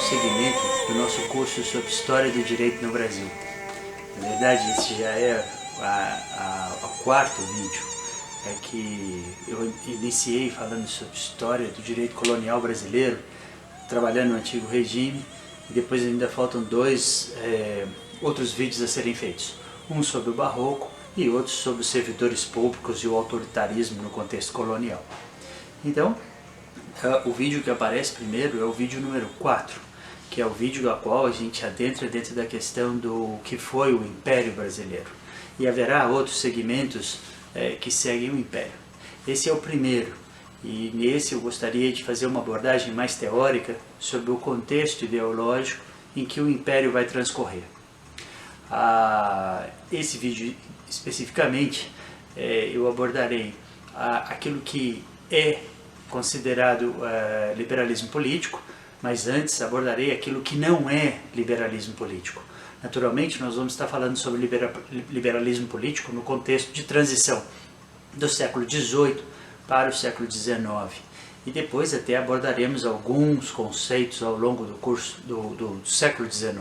um segmento do nosso curso sobre História do Direito no Brasil. Na verdade, esse já é o quarto vídeo que eu iniciei falando sobre História do Direito Colonial Brasileiro, trabalhando no Antigo Regime, e depois ainda faltam dois outros vídeos a serem feitos. Um sobre o Barroco e outro sobre os servidores públicos e o autoritarismo no contexto colonial. Então, o vídeo que aparece primeiro é o vídeo número 4, que é o vídeo a qual a gente adentra dentro da questão do que foi o Império Brasileiro. E haverá outros segmentos que seguem o Império. Esse é o primeiro, e nesse eu gostaria de fazer uma abordagem mais teórica sobre o contexto ideológico em que o Império vai transcorrer. Esse vídeo especificamente eu abordarei aquilo que é considerado liberalismo político, mas antes abordarei aquilo que não é liberalismo político. Naturalmente, nós vamos estar falando sobre liberalismo político no contexto de transição do século XVIII para o século XIX. E depois até abordaremos alguns conceitos ao longo do curso do século XIX.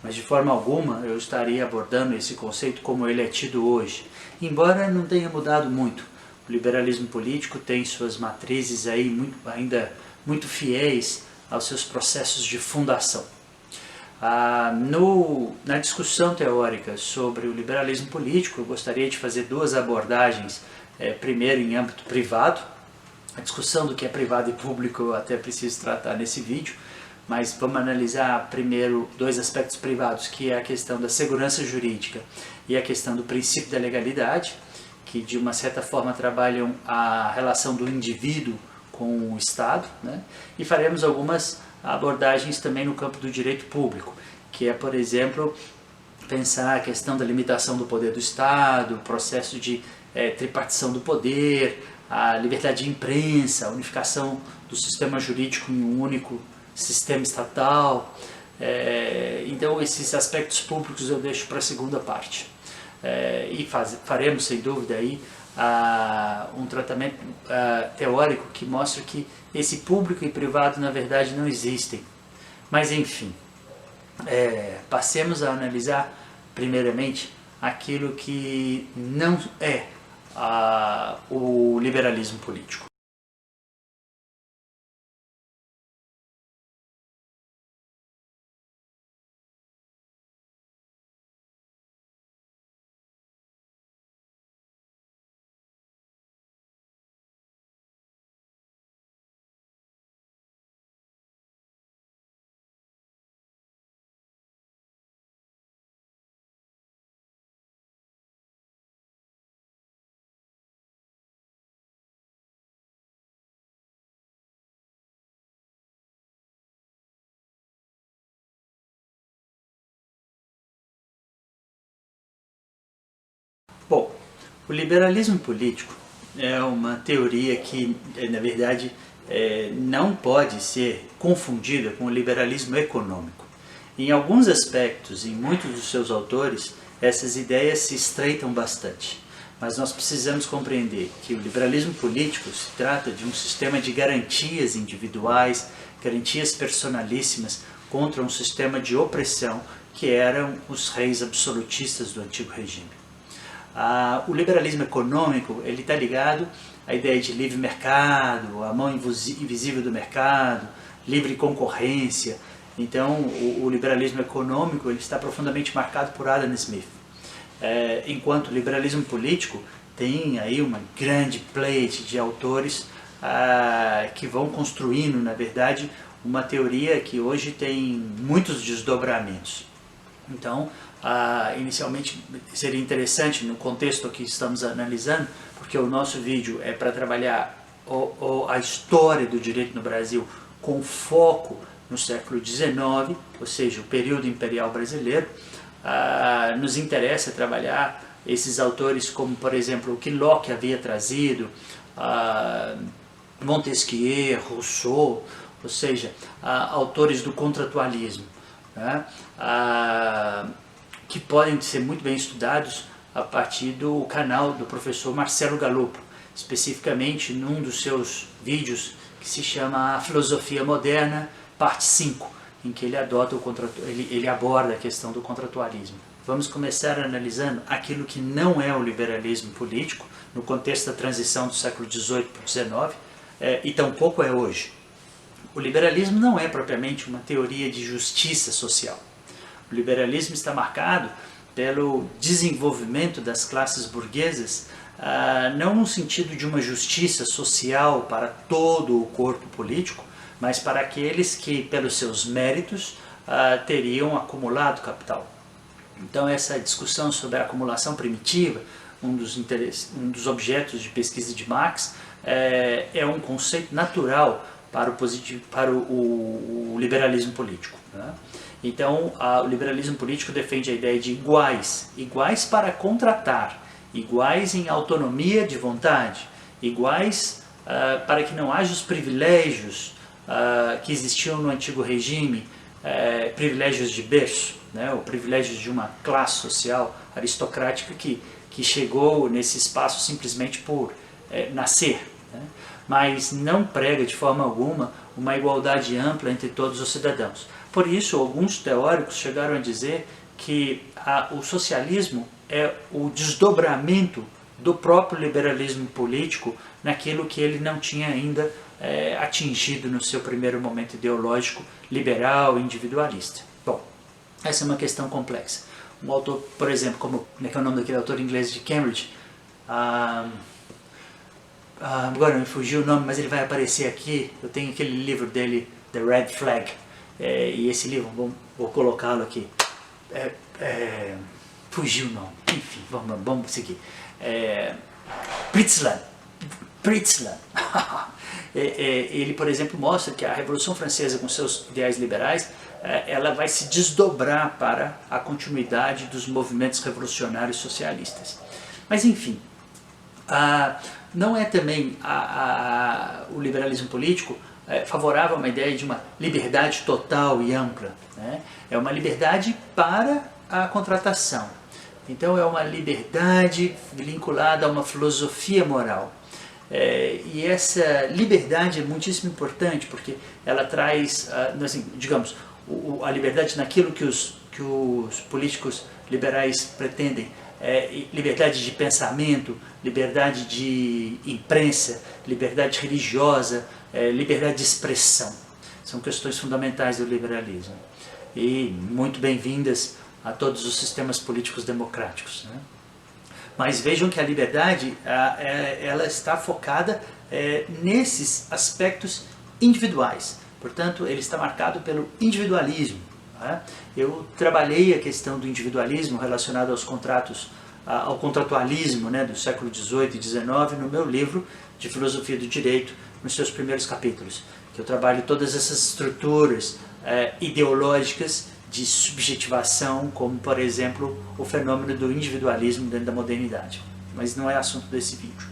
Mas de forma alguma eu estaria abordando esse conceito como ele é tido hoje, embora não tenha mudado muito. O liberalismo político tem suas matrizes aí ainda muito fiéis aos seus processos de fundação. Na discussão teórica sobre o liberalismo político, eu gostaria de fazer duas abordagens. Primeiro, em âmbito privado, a discussão do que é privado e público eu até preciso tratar nesse vídeo, mas vamos analisar primeiro dois aspectos privados, que é a questão da segurança jurídica e a questão do princípio da legalidade, que de uma certa forma trabalham a relação do indivíduo com o Estado, né? E faremos algumas abordagens também no campo do direito público, que é, por exemplo, pensar a questão da limitação do poder do Estado, o processo de tripartição do poder, a liberdade de imprensa, a unificação do sistema jurídico em um único sistema estatal. Então esses aspectos públicos eu deixo para a segunda parte. E faremos sem dúvida aí um tratamento teórico que mostra que esse público e privado na verdade não existem. Mas enfim, passemos a analisar primeiramente aquilo que não é o liberalismo político. Bom, o liberalismo político é uma teoria que, na verdade, não pode ser confundida com o liberalismo econômico. Em alguns aspectos, em muitos dos seus autores, essas ideias se estreitam bastante. Mas nós precisamos compreender que o liberalismo político se trata de um sistema de garantias individuais, garantias personalíssimas contra um sistema de opressão que eram os reis absolutistas do Antigo Regime. O liberalismo econômico ele está ligado à ideia de livre mercado, a mão invisível do mercado, livre concorrência. Então o liberalismo econômico ele está profundamente marcado por Adam Smith. Enquanto o liberalismo político tem aí uma grande pleite de autores que vão construindo, na verdade, uma teoria que hoje tem muitos desdobramentos. Então, inicialmente seria interessante no contexto que estamos analisando, porque o nosso vídeo é para trabalhar a história do direito no Brasil com foco no século XIX, ou seja, o período imperial brasileiro. Nos interessa trabalhar esses autores como, por exemplo, o que Locke havia trazido, Montesquieu, Rousseau, ou seja, autores do contratualismo, né? Que podem ser muito bem estudados a partir do canal do professor Marcelo Galopo, especificamente num dos seus vídeos que se chama A Filosofia Moderna, parte 5, em que ele aborda a questão do contratualismo. Vamos começar analisando aquilo que não é o liberalismo político, no contexto da transição do século XVIII para o XIX, e tampouco é hoje. O liberalismo não é propriamente uma teoria de justiça social. O liberalismo está marcado pelo desenvolvimento das classes burguesas, não no sentido de uma justiça social para todo o corpo político, mas para aqueles que, pelos seus méritos, teriam acumulado capital. Então essa discussão sobre a acumulação primitiva, um dos objetos de pesquisa de Marx, é um conceito natural para o liberalismo político, né? Então o liberalismo político defende a ideia de iguais para contratar, iguais em autonomia de vontade, iguais para que não haja os privilégios que existiam no antigo regime, privilégios de berço, né, ou privilégios de uma classe social aristocrática que chegou nesse espaço simplesmente por nascer, né, mas não prega de forma alguma uma igualdade ampla entre todos os cidadãos. Por isso, alguns teóricos chegaram a dizer que o socialismo é o desdobramento do próprio liberalismo político naquilo que ele não tinha ainda atingido no seu primeiro momento ideológico liberal e individualista. Bom, essa é uma questão complexa. Um autor, por exemplo, como é o nome daquele autor inglês de Cambridge, agora me fugiu o nome, mas ele vai aparecer aqui. Eu tenho aquele livro dele, The Red Flag, e esse livro, vou colocá-lo aqui. Fugiu o nome, enfim, vamos seguir. Pritzland. Ele, por exemplo, mostra que a Revolução Francesa, com seus ideais liberais, ela vai se desdobrar para a continuidade dos movimentos revolucionários socialistas. Mas, enfim, não é também o liberalismo político favorável a uma ideia de uma liberdade total e ampla, né? É uma liberdade para a contratação. Então é uma liberdade vinculada a uma filosofia moral. E essa liberdade é muitíssimo importante, porque ela traz, assim, digamos, a liberdade naquilo que os políticos liberais pretendem, liberdade de pensamento, liberdade de imprensa, liberdade religiosa, liberdade de expressão. São questões fundamentais do liberalismo e muito bem-vindas a todos os sistemas políticos democráticos, né? Mas vejam que a liberdade ela está focada nesses aspectos individuais. Portanto, ele está marcado pelo individualismo, né? Eu trabalhei a questão do individualismo relacionado ao contratualismo, né, do século XVIII e XIX no meu livro de Filosofia do Direito, nos seus primeiros capítulos, que eu trabalho todas essas estruturas ideológicas de subjetivação, como, por exemplo, o fenômeno do individualismo dentro da modernidade. Mas não é assunto desse vídeo.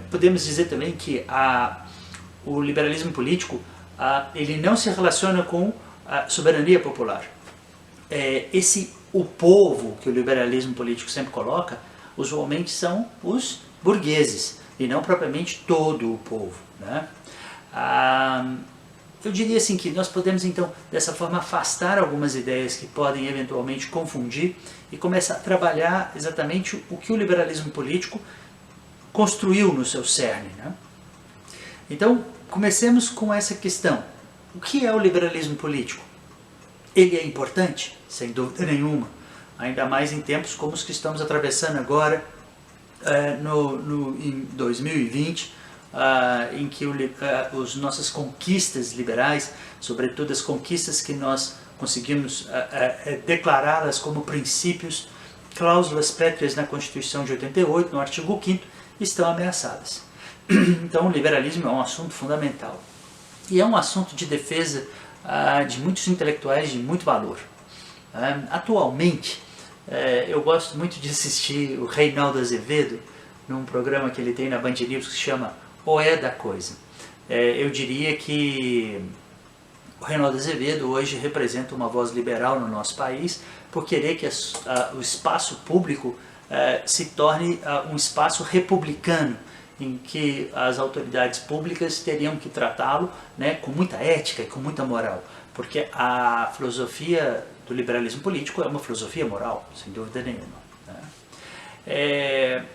Podemos dizer também que o liberalismo político ele não se relaciona com a soberania popular. O povo que o liberalismo político sempre coloca, usualmente são os burgueses, e não propriamente todo o povo, né? Eu diria assim que nós podemos então dessa forma afastar algumas ideias que podem eventualmente confundir e começar a trabalhar exatamente o que o liberalismo político construiu no seu cerne, né? Então comecemos com essa questão. O que é o liberalismo político? Ele é importante? Sem dúvida nenhuma, ainda mais em tempos como os que estamos atravessando agora, em 2020, em que as nossas conquistas liberais, sobretudo as conquistas que nós conseguimos declará-las como princípios, cláusulas pétreas na Constituição de 88, no artigo 5º, estão ameaçadas. Então o liberalismo é um assunto fundamental. E é um assunto de defesa de muitos intelectuais de muito valor. Atualmente, eu gosto muito de assistir o Reinaldo Azevedo, num programa que ele tem na Band News que se chama O É da Coisa. Eu diria que o Reinaldo Azevedo hoje representa uma voz liberal no nosso país por querer que o espaço público se torne um espaço republicano, em que as autoridades públicas teriam que tratá-lo, né, com muita ética e com muita moral. porque a filosofia do liberalismo político é uma filosofia moral, sem dúvida nenhuma, né?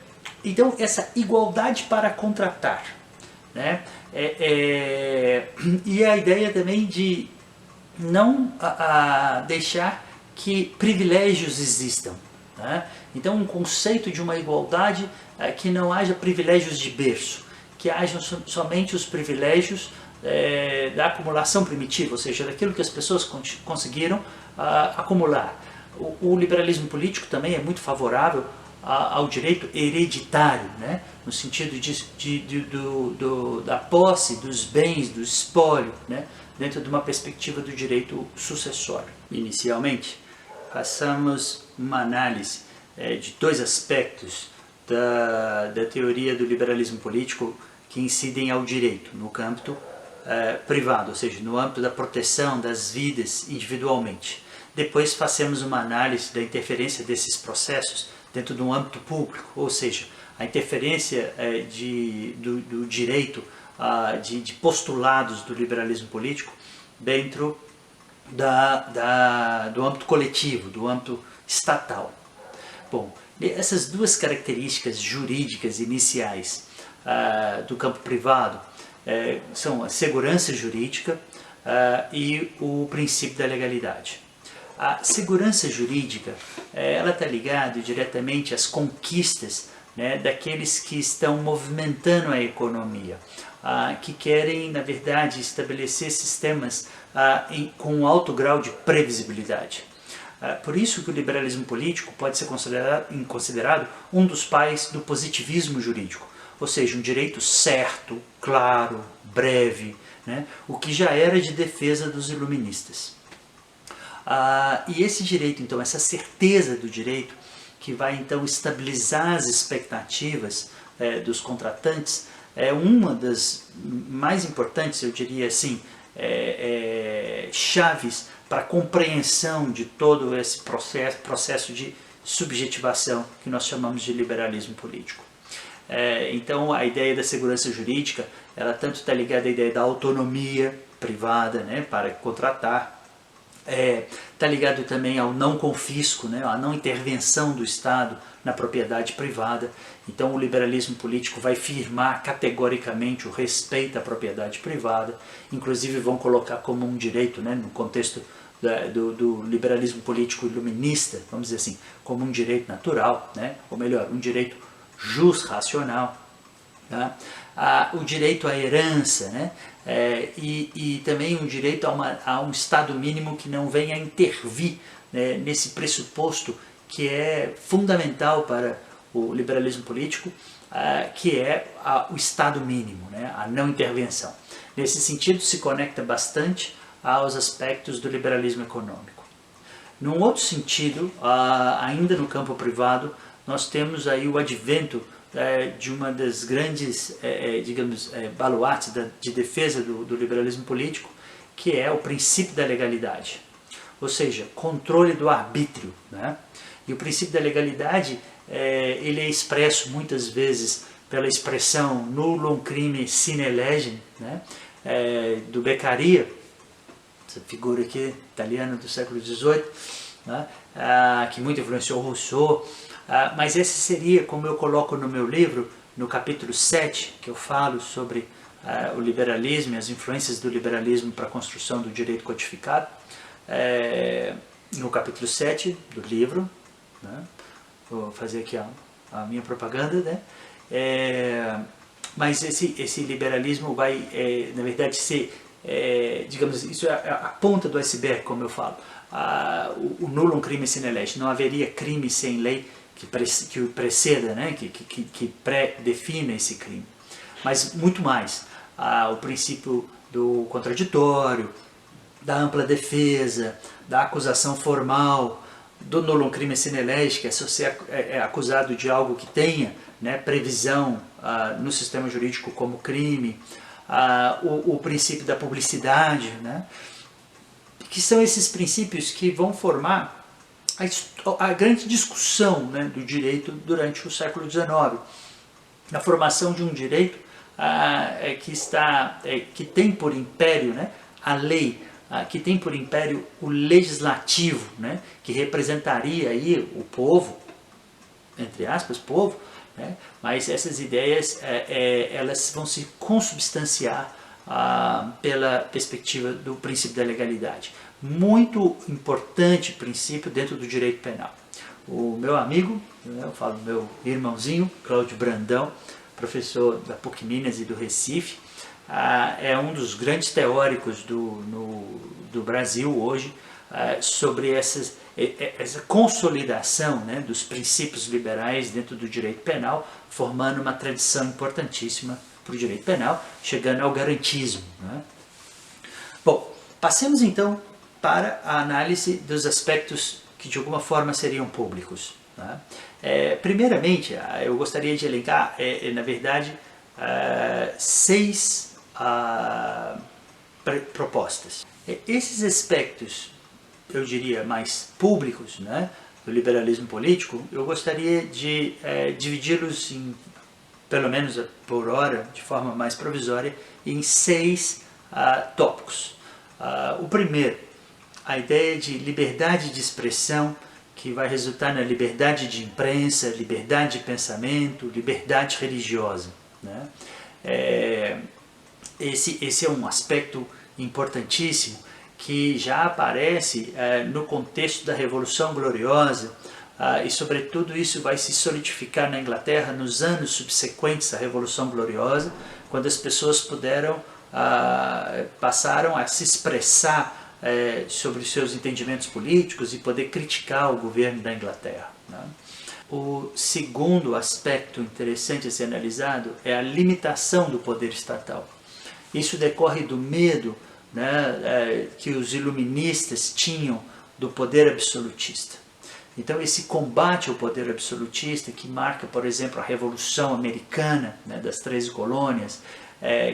Então, essa igualdade para contratar, né? E a ideia também de não deixar que privilégios existam, né? Então, um conceito de uma igualdade que não haja privilégios de berço, que hajam somente os privilégios da acumulação primitiva, ou seja, daquilo que as pessoas conseguiram acumular. O liberalismo político também é muito favorável ao direito hereditário, né? No sentido da posse dos bens, do espólio, né? Dentro de uma perspectiva do direito sucessório. Inicialmente, façamos uma análise de dois aspectos da teoria do liberalismo político que incidem ao direito no campo privado, ou seja, no âmbito da proteção das vidas individualmente. Depois façamos uma análise da interferência desses processos dentro de um âmbito público, ou seja, a interferência do direito, de postulados do liberalismo político dentro do âmbito coletivo, do âmbito estatal. Bom, essas duas características jurídicas iniciais do campo privado são a segurança jurídica e o princípio da legalidade. A segurança jurídica ela está ligada diretamente às conquistas, né, daqueles que estão movimentando a economia, que querem, na verdade, estabelecer sistemas com alto grau de previsibilidade. Por isso que o liberalismo político pode ser considerado um dos pais do positivismo jurídico, ou seja, um direito certo, claro, breve, né, o que já era de defesa dos iluministas. E esse direito, então, essa certeza do direito, que vai então estabilizar as expectativas dos contratantes, é uma das mais importantes, eu diria assim, chaves para a compreensão de todo esse processo de subjetivação que nós chamamos de liberalismo político. Então, a ideia da segurança jurídica, ela tanto está ligada à ideia da autonomia privada, né, para contratar, está ligado também ao não confisco, né, à não intervenção do Estado na propriedade privada. Então o liberalismo político vai firmar categoricamente o respeito à propriedade privada, inclusive vão colocar como um direito, né, no contexto do liberalismo político iluminista, vamos dizer assim, como um direito natural, né, ou melhor, um direito racional, tá? O direito à herança, né? E também um direito a um Estado mínimo que não venha intervir, né, nesse pressuposto que é fundamental para o liberalismo político, que é o Estado mínimo, né, a não intervenção. Nesse sentido, se conecta bastante aos aspectos do liberalismo econômico. Num outro sentido, ainda no campo privado, nós temos aí o advento de uma das grandes, digamos, baluartes de defesa do liberalismo político, que é o princípio da legalidade, ou seja, controle do arbítrio, né? E o princípio da legalidade, ele é expresso muitas vezes pela expressão nullum crime sine legem, né? Do Beccaria, essa figura aqui italiana do século XVIII, né? Que muito influenciou Rousseau. Mas esse seria, como eu coloco no meu livro, no capítulo 7, que eu falo sobre o liberalismo e as influências do liberalismo para a construção do direito codificado, no capítulo 7 do livro, né? Vou fazer aqui a minha propaganda, né? Mas esse liberalismo vai, na verdade, ser, digamos, isso é a ponta do iceberg, como eu falo. O nullum crime sine legem, não haveria crime sem lei que o preceda, né? que pré-defina esse crime. Mas muito mais, o princípio do contraditório, da ampla defesa, da acusação formal, do nullum crime sine legem, que é se você é acusado de algo que tenha, né, previsão no sistema jurídico como crime, o princípio da publicidade, né, que são esses princípios que vão formar a grande discussão, né, do direito durante o século XIX, na formação de um direito que tem por império, né, a lei, que tem por império o legislativo, né, que representaria aí o povo, entre aspas, povo, né, mas essas ideias elas vão se consubstanciar pela perspectiva do princípio da legalidade. Muito importante princípio dentro do direito penal. O meu amigo, eu falo meu irmãozinho, Cláudio Brandão, professor da PUC Minas e do Recife, é um dos grandes teóricos do Brasil hoje sobre essa consolidação, né, dos princípios liberais dentro do direito penal, formando uma tradição importantíssima para o direito penal, chegando ao garantismo, né? Bom, passemos então para a análise dos aspectos que de alguma forma seriam públicos, né? Primeiramente, eu gostaria de elencar, na verdade, 6 propostas. Esses aspectos, eu diria, mais públicos, né, do liberalismo político, eu gostaria de dividi-los em, pelo menos por hora, de forma mais provisória, em 6 tópicos. O primeiro, a ideia de liberdade de expressão, que vai resultar na liberdade de imprensa, liberdade de pensamento, liberdade religiosa, né? Esse é um aspecto importantíssimo que já aparece no contexto da Revolução Gloriosa, e sobretudo isso vai se solidificar na Inglaterra nos anos subsequentes à Revolução Gloriosa, quando as pessoas passaram a se expressar sobre os seus entendimentos políticos e poder criticar o governo da Inglaterra, né? O segundo aspecto interessante a ser analisado é a limitação do poder estatal. Isso decorre do medo, né, que os iluministas tinham do poder absolutista. Então esse combate ao poder absolutista, que marca, por exemplo, a Revolução Americana, né, das 13 colônias,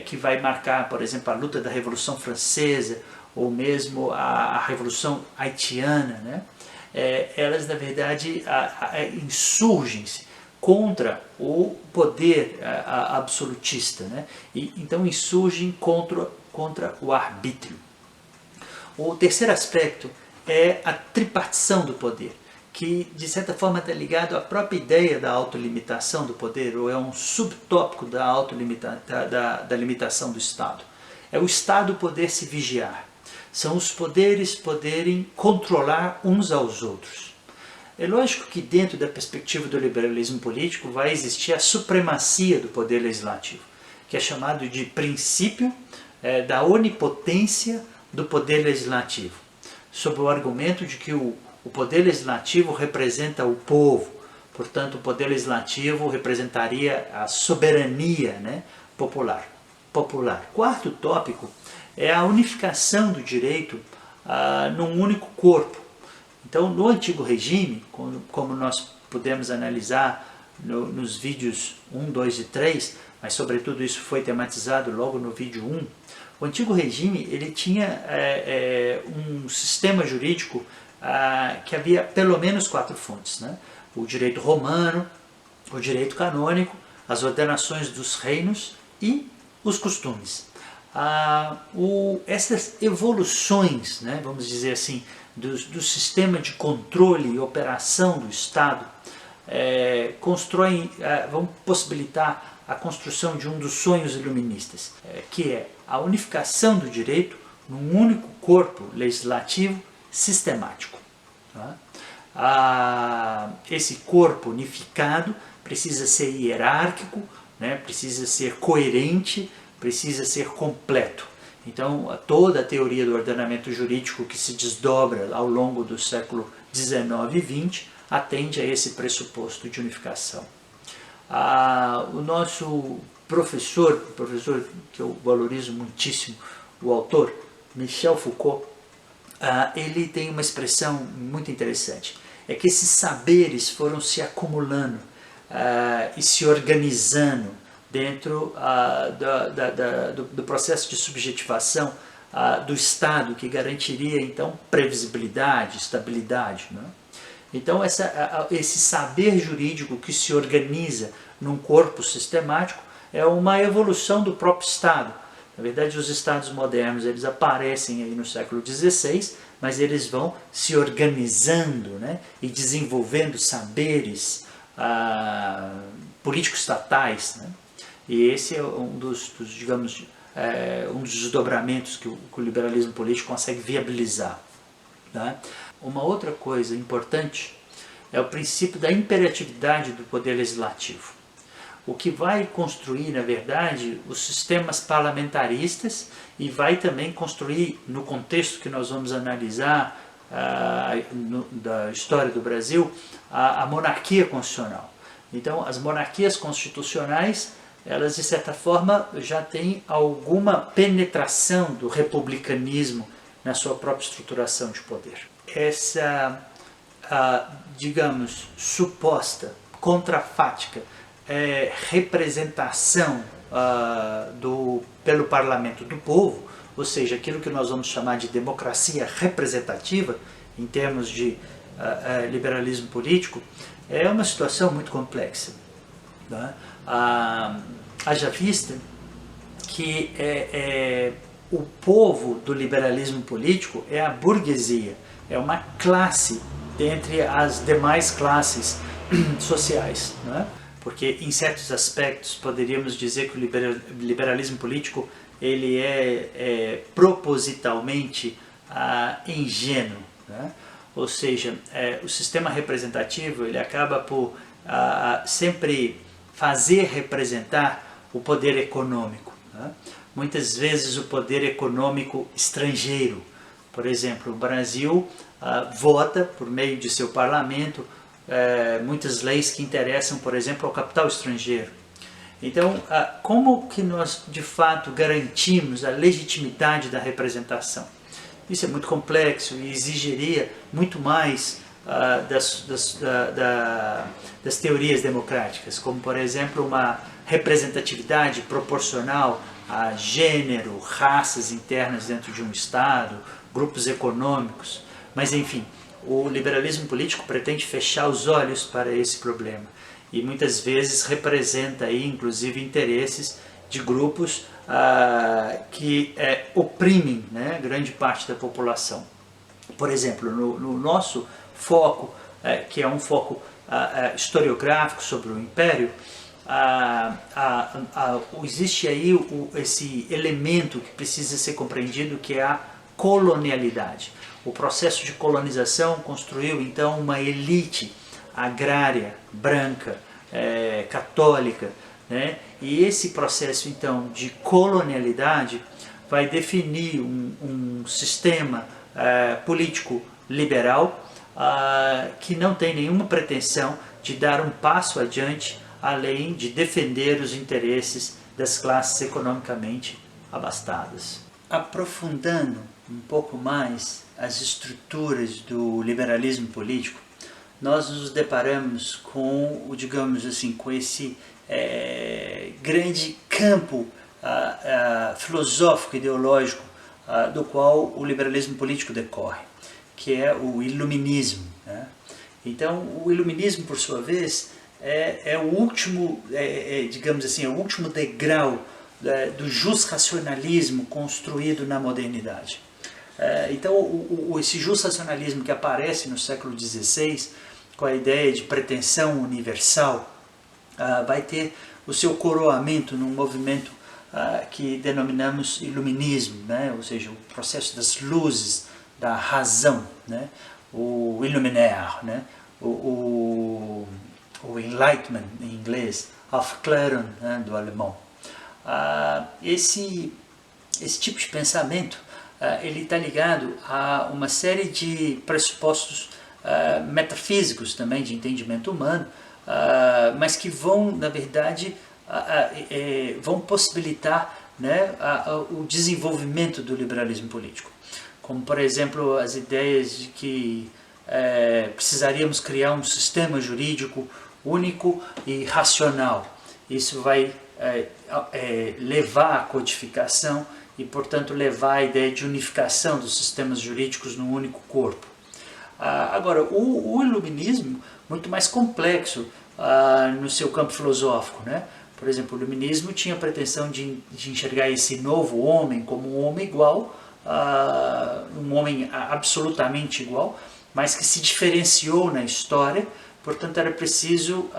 que vai marcar, por exemplo, a luta da Revolução Francesa, ou mesmo a Revolução Haitiana, né? Elas, na verdade, insurgem-se contra o poder absolutista, né? Então insurgem contra o arbítrio. O terceiro aspecto é a tripartição do poder, que de certa forma está ligado à própria ideia da autolimitação do poder, ou é um subtópico da limitação do Estado. É o Estado poder se vigiar. São os poderes poderem controlar uns aos outros. É lógico que dentro da perspectiva do liberalismo político vai existir a supremacia do poder legislativo, que é chamado de princípio da onipotência do poder legislativo, sob o argumento de que o poder legislativo representa o povo, portanto o poder legislativo representaria a soberania, né, popular. Quarto tópico é a unificação do direito num único corpo. Então, no antigo regime, como nós pudemos analisar nos vídeos 1, 2 e 3, mas sobretudo isso foi tematizado logo no vídeo 1, o antigo regime ele tinha um sistema jurídico que havia pelo menos 4 fontes, né? O direito romano, o direito canônico, as ordenações dos reinos e os costumes. Essas evoluções, né, vamos dizer assim, do sistema de controle e operação do Estado vão possibilitar a construção de um dos sonhos iluministas, que é a unificação do direito num único corpo legislativo sistemático. Tá? Esse corpo unificado precisa ser hierárquico, né, precisa ser coerente, precisa ser completo. Então, toda a teoria do ordenamento jurídico que se desdobra ao longo do século XIX e XX atende a esse pressuposto de unificação. O nosso professor que eu valorizo muitíssimo, o autor, Michel Foucault, ele tem uma expressão muito interessante. É que esses saberes foram se acumulando e se organizando dentro do processo de subjetivação do Estado, que garantiria então previsibilidade, estabilidade, né? Então esse saber jurídico que se organiza num corpo sistemático é uma evolução do próprio Estado, Na verdade, os estados modernos eles aparecem aí no século XVI, mas eles vão se organizando, né, e desenvolvendo saberes políticos estatais, né? E esse é um digamos, um dos desdobramentos que o liberalismo político consegue viabilizar, né? Uma outra coisa importante é o princípio da imperatividade do poder legislativo, o que vai construir, na verdade, os sistemas parlamentaristas e vai também construir, no contexto que nós vamos analisar da história do Brasil, a monarquia constitucional. Então, as monarquias constitucionais, elas de certa forma já têm alguma penetração do republicanismo na sua própria estruturação de poder. Essa, digamos, suposta, contrafática representação pelo parlamento do povo, ou seja, aquilo que nós vamos chamar de democracia representativa, em termos de liberalismo político, é uma situação muito complexa, né? Haja vista que o povo do liberalismo político é a burguesia, é uma classe dentre as demais classes sociais, né? Porque em certos aspectos poderíamos dizer que o liberalismo político ele é propositalmente ingênuo, né? Ou seja, o sistema representativo ele acaba por sempre fazer representar o poder econômico, né? Muitas vezes o poder econômico estrangeiro. Por exemplo, o Brasil vota por meio de seu parlamento muitas leis que interessam, por exemplo, ao capital estrangeiro. Então, como que nós de fato garantimos a legitimidade da representação? Isso é muito complexo e exigiria muito mais das teorias democráticas, como por exemplo uma representatividade proporcional a gênero, raças internas dentro de um Estado, grupos econômicos. Mas enfim, o liberalismo político pretende fechar os olhos para esse problema e muitas vezes representa aí, inclusive, interesses de grupos que oprimem, né, grande parte da população. Por exemplo, no nosso foco, que é um foco historiográfico sobre o Império, existe aí esse elemento que precisa ser compreendido, que é a colonialidade. O processo de colonização construiu então uma elite agrária, branca, católica, né? E esse processo então de colonialidade vai definir um sistema político liberal que não tem nenhuma pretensão de dar um passo adiante além de defender os interesses das classes economicamente abastadas. Aprofundando um pouco mais as estruturas do liberalismo político, nós nos deparamos com, digamos assim, com esse grande campo filosófico, ideológico, do qual o liberalismo político decorre, que é o iluminismo, né? Então, o iluminismo, por sua vez, é o último, digamos assim, é o último degrau do jusracionalismo construído na modernidade. Então, esse jusracionalismo que aparece no século XVI, com a ideia de pretensão universal, vai ter o seu coroamento num movimento que denominamos iluminismo, né? Ou seja, o processo das luzes, da razão, né? O Illuminaire, né? o Enlightenment em inglês, Aufklärung, né? Do alemão. Esse tipo de pensamento ele está ligado a uma série de pressupostos metafísicos também de entendimento humano, mas que vão, na verdade, vão possibilitar, né, o desenvolvimento do liberalismo político. Como, por exemplo, as ideias de que precisaríamos criar um sistema jurídico único e racional. Isso vai levar à codificação e, portanto, levar à ideia de unificação dos sistemas jurídicos num único corpo. Agora, o iluminismo, muito mais complexo no seu campo filosófico, né? Por exemplo, o iluminismo tinha a pretensão de enxergar esse novo homem como um homem igual, um homem absolutamente igual, mas que se diferenciou na história. Portanto, era preciso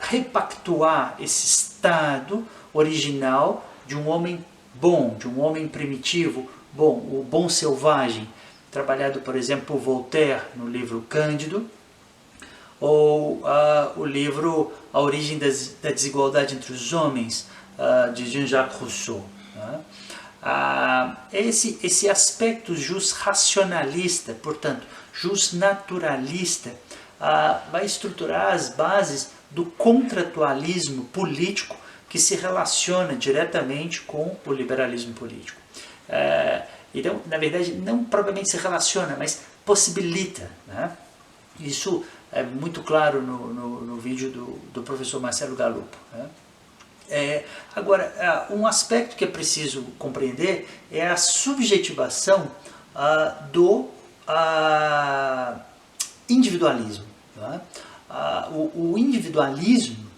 repactuar esse estado original de um homem bom, de um homem primitivo, bom, o bom selvagem, trabalhado, por exemplo, por Voltaire no livro Cândido, ou o livro A Origem da Desigualdade entre os Homens, de Jean-Jacques Rousseau. Né? Esse aspecto jus racionalista, portanto, jus naturalista, vai estruturar as bases do contratualismo político que se relaciona diretamente com o liberalismo político. Então, na verdade, não propriamente se relaciona, mas possibilita. Né? Isso é muito claro no vídeo do professor Marcelo Galupo. Né? Agora, um aspecto que é preciso compreender é a subjetivação do individualismo. Né? O individualismo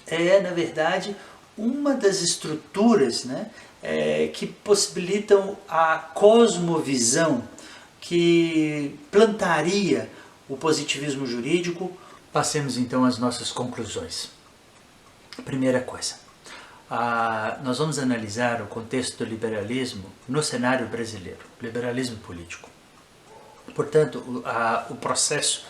é, na verdade, uma das estruturas, né, que possibilitam a cosmovisão que plantaria o positivismo jurídico. Passemos então às nossas conclusões. Primeira coisa, nós vamos analisar o contexto do liberalismo no cenário brasileiro, liberalismo político. Portanto, o processo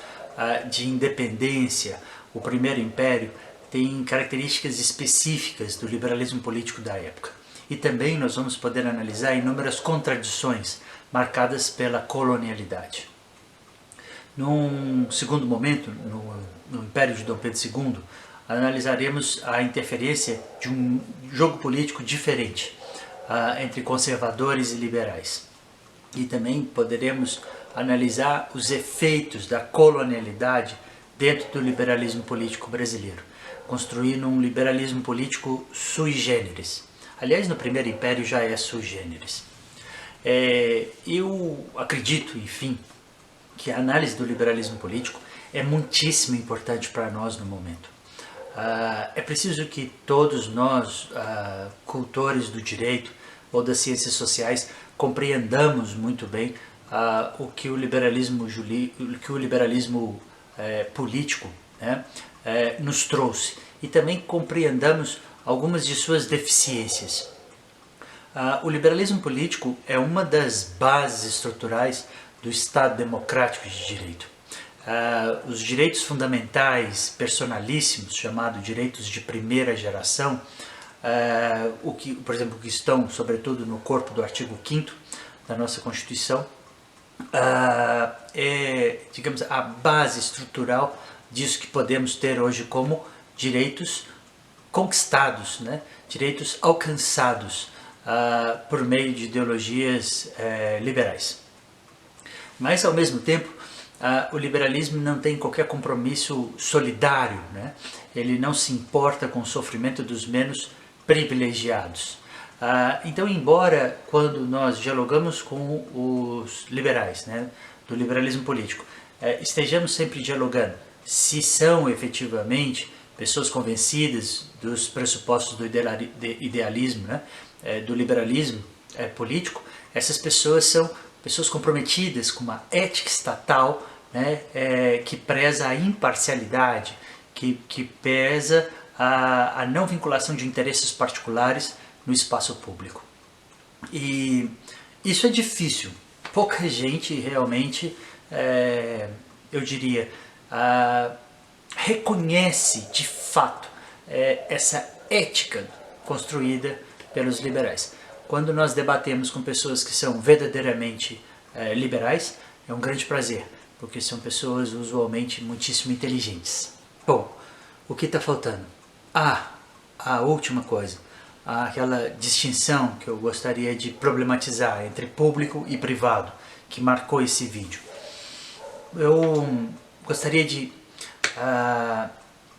de independência, o Primeiro Império, tem características específicas do liberalismo político da época. E também nós vamos poder analisar inúmeras contradições marcadas pela colonialidade. Num segundo momento, no Império de Dom Pedro II, analisaremos a interferência de um jogo político diferente entre conservadores e liberais. E também poderemos analisar os efeitos da colonialidade dentro do liberalismo político brasileiro, construindo um liberalismo político sui generis. Aliás, no Primeiro Império já é sui generis. Eu acredito, enfim, que a análise do liberalismo político é muitíssimo importante para nós no momento. É preciso que todos nós, cultores do direito ou das ciências sociais, compreendamos muito bem o que o liberalismo político, né, nos trouxe, e também compreendamos algumas de suas deficiências. O liberalismo político é uma das bases estruturais do Estado democrático de direito. Os direitos fundamentais personalíssimos, chamados direitos de primeira geração, por exemplo, que estão sobretudo no corpo do artigo 5º da nossa Constituição, digamos, a base estrutural disso que podemos ter hoje como direitos conquistados, né? Direitos alcançados por meio de ideologias liberais. Mas, ao mesmo tempo, o liberalismo não tem qualquer compromisso solidário, né? Ele não se importa com o sofrimento dos menos privilegiados. Então, embora quando nós dialogamos com os liberais, né, do liberalismo político, estejamos sempre dialogando se são efetivamente pessoas convencidas dos pressupostos do idealismo, né, do liberalismo político, essas pessoas são pessoas comprometidas com uma ética estatal, né, que preza a imparcialidade, que pesa a não vinculação de interesses particulares no espaço público. E isso é difícil. Pouca gente realmente, eu diria, reconhece de fato essa ética construída pelos liberais. Quando nós debatemos com pessoas que são verdadeiramente liberais, é um grande prazer, porque são pessoas usualmente muitíssimo inteligentes. Bom, o que está faltando? A última coisa, aquela distinção que eu gostaria de problematizar entre público e privado, que marcou esse vídeo. Eu gostaria de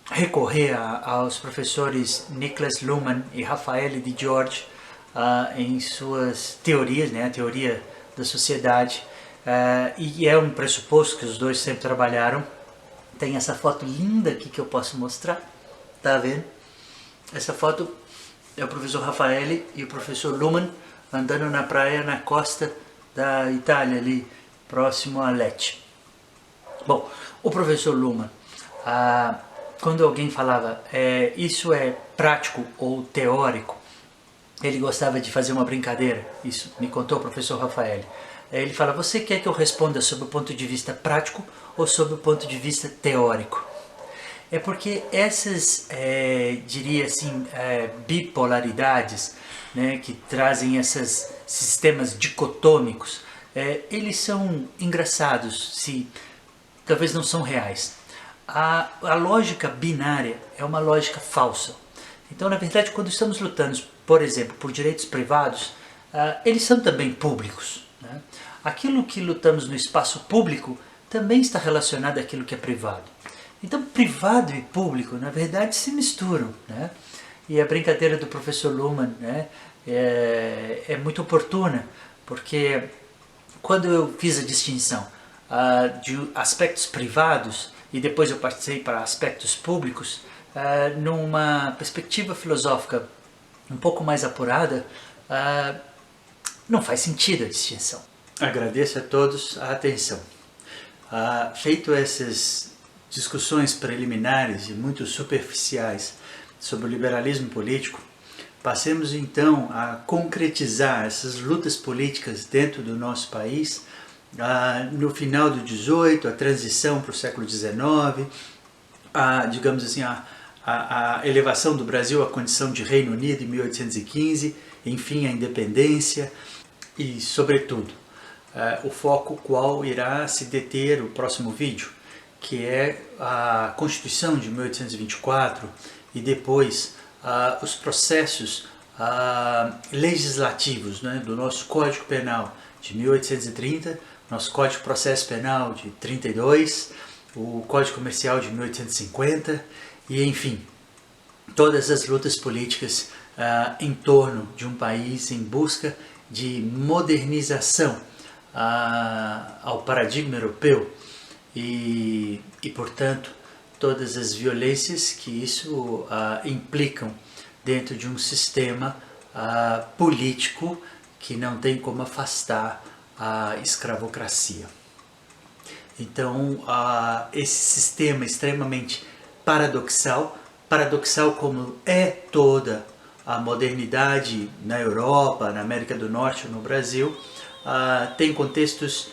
recorrer aos professores Niklas Luhmann e Raffaele Di Giorgi em suas teorias, né, a teoria da sociedade, e é um pressuposto que os dois sempre trabalharam. Tem essa foto linda aqui que eu posso mostrar, tá vendo? Essa foto é o professor Raffaele e o professor Luhmann andando na praia na costa da Itália, ali próximo a Lecce. Bom, o professor Luhmann, quando alguém falava isso é prático ou teórico, ele gostava de fazer uma brincadeira, isso me contou o professor Raffaele. Ele fala, você quer que eu responda sob o ponto de vista prático ou sob o ponto de vista teórico? É porque essas, diria assim, bipolaridades, né, que trazem esses sistemas dicotômicos, eles são engraçados, talvez não são reais. A lógica binária é uma lógica falsa. Então, na verdade, quando estamos lutando, por exemplo, por direitos privados, eles são também públicos, né? Aquilo que lutamos no espaço público também está relacionado àquilo que é privado. Então, privado e público, na verdade, se misturam, né? E a brincadeira do professor Luhmann, né, é muito oportuna, porque quando eu fiz a distinção de aspectos privados e depois eu passei para aspectos públicos, numa perspectiva filosófica um pouco mais apurada, não faz sentido a distinção. Agradeço a todos a atenção. Feito essas discussões preliminares e muito superficiais sobre o liberalismo político, passemos então a concretizar essas lutas políticas dentro do nosso país, no final do XVIII, a transição para o século XIX, digamos assim, a elevação do Brasil à condição de Reino Unido em 1815, enfim, a independência e, sobretudo, o foco qual irá se deter o próximo vídeo, que é a Constituição de 1824 e depois os processos legislativos, né, do nosso Código Penal de 1830, nosso Código de Processo Penal de 32, o Código Comercial de 1850 e, enfim, todas as lutas políticas em torno de um país em busca de modernização ao paradigma europeu e, portanto, todas as violências que isso implicam dentro de um sistema político que não tem como afastar a escravocracia. Então, esse sistema extremamente paradoxal como é toda a modernidade na Europa, na América do Norte ou no Brasil, tem contextos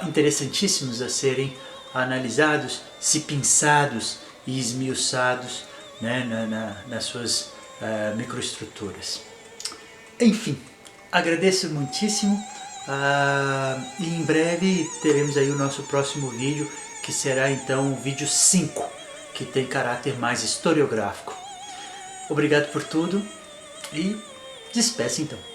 interessantíssimos a serem analisados, se pinçados e esmiuçados, né, nas suas microestruturas. Enfim, agradeço muitíssimo e em breve teremos aí o nosso próximo vídeo, que será então o vídeo 5, que tem caráter mais historiográfico. Obrigado por tudo e despeço então.